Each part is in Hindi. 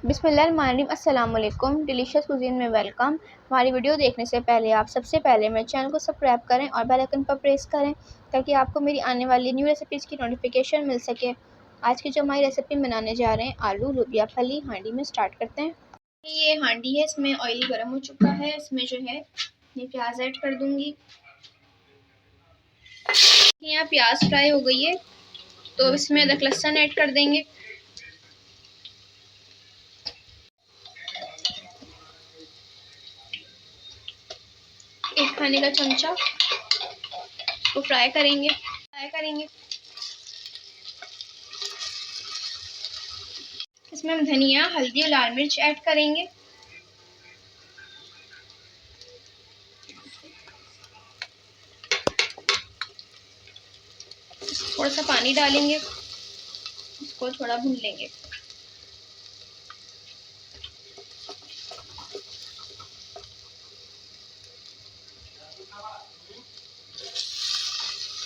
बिस्मिल्लाहिर्रहमानिर्रहीम। अस्सलाम वालेकुम। डिलीशियस कुज़ीन में वेलकम। हमारी वीडियो देखने से पहले आप सबसे पहले मेरे चैनल को सब्सक्राइब करें और बेल आइकन पर प्रेस करें ताकि आपको मेरी आने वाली न्यू रेसिपीज़ की नोटिफिकेशन मिल सके। आज की जो हमारी रेसिपी बनाने जा रहे हैं आलू लोबिया फली हांडी में स्टार्ट करते हैं। ये हांडी है, इसमें ऑयल गर्म हो चुका है। इसमें जो है ये प्याज ऐड कर दूँगी। यहाँ प्याज फ्राई हो गई है तो इसमें अदरक लहसुन ऐड कर देंगे। एक खाने का चमचा को फ्राई करेंगे। इसमें हम धनिया, हल्दी और लाल मिर्च ऐड करेंगे। थोड़ा सा पानी डालेंगे, इसको थोड़ा भून लेंगे।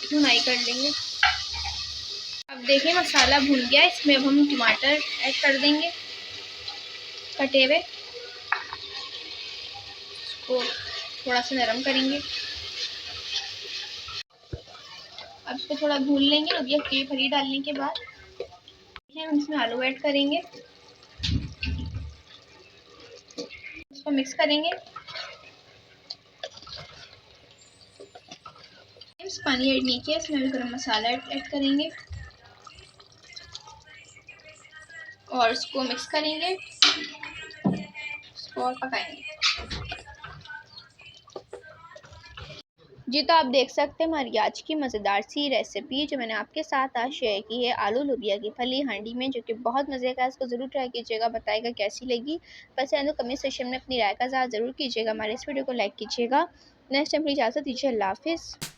भुनाई कर लेंगे। अब देखिए मसाला भुन गया, इसमें अब हम टमाटर ऐड कर देंगे कटे हुए। इसको थोड़ा सा नरम करेंगे। अब इसको थोड़ा भून लेंगे। लोबिया की फली डालने के बाद हम इसमें आलू ऐड करेंगे। इसको मिक्स करेंगे। पानी ऐड नहीं किया, इसमें गरम मसाला ऐड करेंगे और इसको मिक्स करेंगे। इसको और पकाएंगे। जी तो आप देख सकते हैं हमारी आज की मज़ेदार सी रेसिपी जो मैंने आपके साथ आज शेयर की है आलू लोबिया की फली हांडी में, जो कि बहुत मज़े का है। इसको ज़रूर ट्राई कीजिएगा, बताएगा कैसी लगी। पसंद तो कमेंट सेक्शन में अपनी राय का इज़हार ज़रूर कीजिएगा। हमारे इस वीडियो को लाइक कीजिएगा। नेक्स्ट टाइम प्लीज़ इजाज़त दीजिए। अल्लाह हाफ़िज़।